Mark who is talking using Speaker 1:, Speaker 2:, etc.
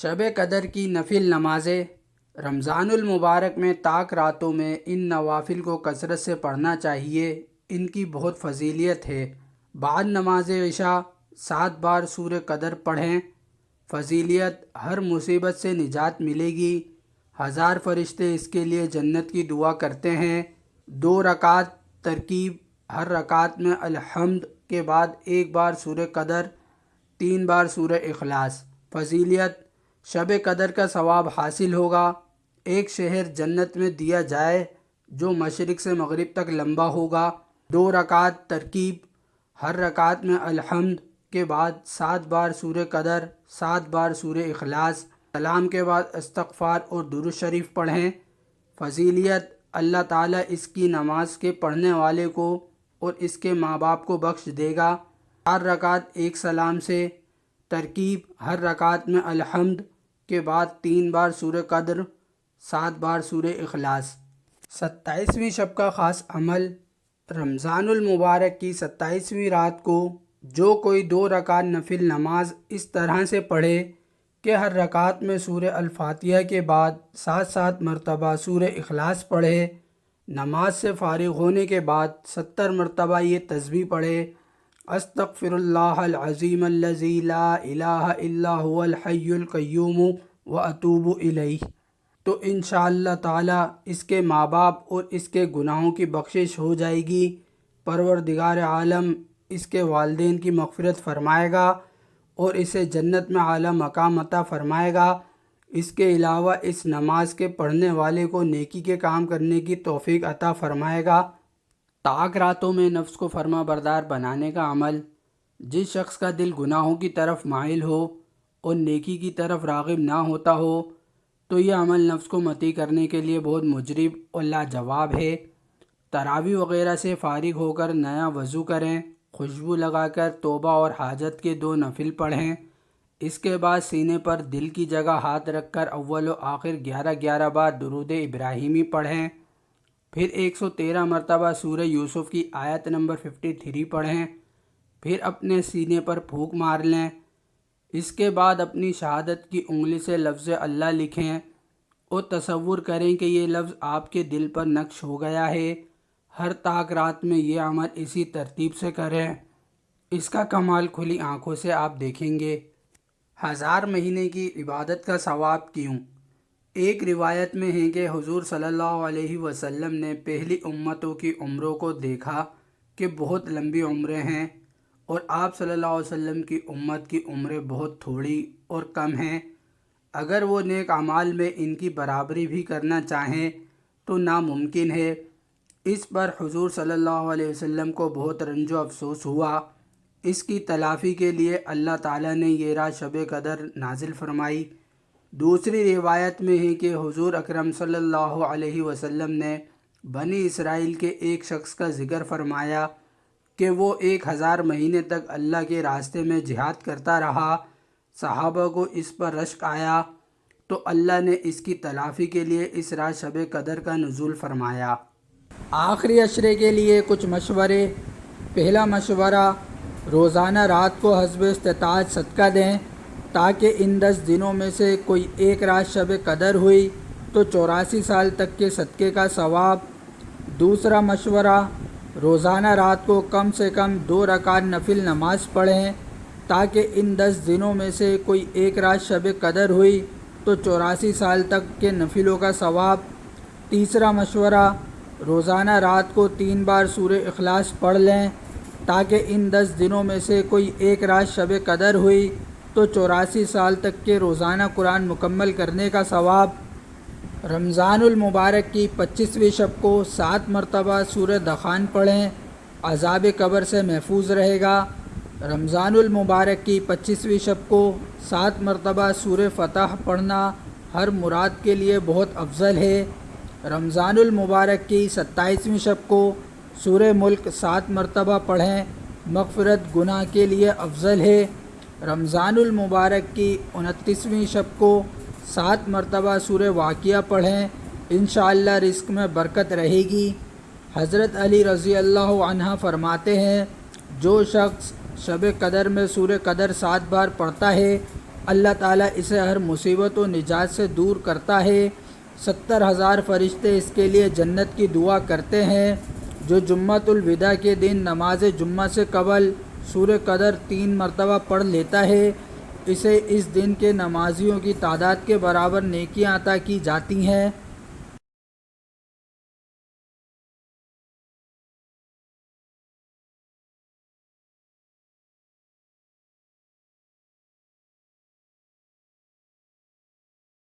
Speaker 1: شب قدر کی نفل نمازیں رمضان المبارک میں طاق راتوں میں ان نوافل کو کثرت سے پڑھنا چاہیے۔ ان کی بہت فضیلت ہے۔ بعد نماز عشاء 7 بار سورہ قدر پڑھیں۔ فضیلت: ہر مصیبت سے نجات ملے گی۔ 1000 فرشتے اس کے لیے جنت کی دعا کرتے ہیں۔ 2 رکعت ترکیب: ہر رکعت میں الحمد کے بعد 1 بار سورہ قدر، 3 بار سورہ اخلاص۔ فضیلت: شب قدر کا ثواب حاصل ہوگا۔ ایک شہر جنت میں دیا جائے جو مشرق سے مغرب تک لمبا ہوگا۔ 2 رکعت ترکیب: ہر رکعت میں الحمد کے بعد 7 بار سورہ قدر، 7 بار سورہ اخلاص۔ سلام کے بعد استغفار اور درود شریف پڑھیں۔ فضیلت: اللہ تعالیٰ اس کی نماز کے پڑھنے والے کو اور اس کے ماں باپ کو بخش دے گا۔ 4 رکعت ایک سلام سے۔ ترکیب: ہر رکعت میں الحمد کے بعد 3 بار سورہ قدر، 7 بار سورہ اخلاص۔ 27ویں شب کا خاص عمل: رمضان المبارک کی 27ویں رات کو جو کوئی 2 رکعت نفل نماز اس طرح سے پڑھے کہ ہر رکعت میں سورہ الفاتحہ کے بعد 7 مرتبہ سورہ اخلاص پڑھے، نماز سے فارغ ہونے کے بعد 70 مرتبہ یہ تسبیح پڑھے: استغفر اللہ العظیم الذی لا الہ الا هو الحی القیوم واتوب الیہ، تو انشاءاللہ تعالی اس کے ماں باپ اور اس کے گناہوں کی بخشش ہو جائے گی۔ پروردگار عالم اس کے والدین کی مغفرت فرمائے گا اور اسے جنت میں اعلیٰ مقام عطا فرمائے گا۔ اس کے علاوہ اس نماز کے پڑھنے والے کو نیکی کے کام کرنے کی توفیق عطا فرمائے گا۔ طاق راتوں میں نفس کو فرما بردار بنانے کا عمل: جس شخص کا دل گناہوں کی طرف مائل ہو اور نیکی کی طرف راغب نہ ہوتا ہو تو یہ عمل نفس کو مطیع کرنے کے لیے بہت مجرب اور لاجواب ہے۔ تراویح وغیرہ سے فارغ ہو کر نیا وضو کریں، خوشبو لگا کر توبہ اور حاجت کے 2 نفل پڑھیں۔ اس کے بعد سینے پر دل کی جگہ ہاتھ رکھ کر اول و آخر 11 بار درود ابراہیمی پڑھیں۔ پھر 113 مرتبہ سورہ یوسف کی آیت نمبر 53 پڑھیں۔ پھر اپنے سینے پر پھونک مار لیں۔ اس کے بعد اپنی شہادت کی انگلی سے لفظ اللہ لکھیں اور تصور کریں کہ یہ لفظ آپ کے دل پر نقش ہو گیا ہے۔ ہر طاق رات میں یہ عمل اسی ترتیب سے کریں۔ اس کا کمال کھلی آنکھوں سے آپ دیکھیں گے۔ 1000 مہینے کی عبادت کا ثواب کیوں؟ ایک روایت میں ہے کہ حضور صلی اللہ علیہ وسلم نے پہلی امتوں کی عمروں کو دیکھا کہ بہت لمبی عمریں ہیں، اور آپ صلی اللہ علیہ وسلم کی امت کی عمریں بہت تھوڑی اور کم ہیں۔ اگر وہ نیک اعمال میں ان کی برابری بھی کرنا چاہیں تو ناممکن ہے۔ اس پر حضور صلی اللہ علیہ وسلم کو بہت رنج و افسوس ہوا۔ اس کی تلافی کے لیے اللہ تعالیٰ نے یہ رات شب قدر نازل فرمائی۔ دوسری روایت میں ہے کہ حضور اکرم صلی اللہ علیہ وسلم نے بنی اسرائیل کے ایک شخص کا ذکر فرمایا کہ وہ 1000 مہینے تک اللہ کے راستے میں جہاد کرتا رہا۔ صحابہ کو اس پر رشک آیا تو اللہ نے اس کی تلافی کے لیے اس رات شب قدر کا نزول فرمایا۔ آخری عشرے کے لیے کچھ مشورے۔ پہلا مشورہ: روزانہ رات کو حسب استطاعت صدقہ دیں تاکہ ان 10 دنوں میں سے کوئی ایک رات شب قدر ہوئی تو 84 سال تک کے صدقے کا ثواب۔ دوسرا مشورہ: روزانہ رات کو کم سے کم 2 رکعت نفل نماز پڑھیں تاکہ ان 10 دنوں میں سے کوئی ایک رات شب قدر ہوئی تو 84 سال تک کے نفلوں کا ثواب۔ تیسرا مشورہ: روزانہ رات کو 3 بار سورہ اخلاص پڑھ لیں تاکہ ان 10 دنوں میں سے کوئی ایک رات شب قدر ہوئی تو 84 سال تک کے روزانہ قرآن مکمل کرنے کا ثواب۔ رمضان المبارک کی 25ویں شب کو 7 مرتبہ سورہ دخان پڑھیں، عذاب قبر سے محفوظ رہے گا۔ رمضان المبارک کی 25ویں شب کو 7 مرتبہ سورہ فتح پڑھنا ہر مراد کے لیے بہت افضل ہے۔ رمضان المبارک کی 27ویں شب کو سورہ ملک 7 مرتبہ پڑھیں، مغفرت گناہ کے لیے افضل ہے۔ رمضان المبارک کی 29ویں شب کو 7 مرتبہ سورہ واقعہ پڑھیں، انشاءاللہ رزق میں برکت رہے گی۔ حضرت علی رضی اللہ عنہ فرماتے ہیں، جو شخص شب قدر میں سورہ قدر 7 بار پڑھتا ہے اللہ تعالیٰ اسے ہر مصیبت و نجات سے دور کرتا ہے۔ 70,000 فرشتے اس کے لیے جنت کی دعا کرتے ہیں۔ جو جمعۃ الوداع کے دن نماز جمعہ سے قبل سورہ قدر 3 مرتبہ پڑھ لیتا ہے، اسے اس دن کے نمازیوں کی تعداد کے برابر نیکیاں عطا کی جاتی ہیں۔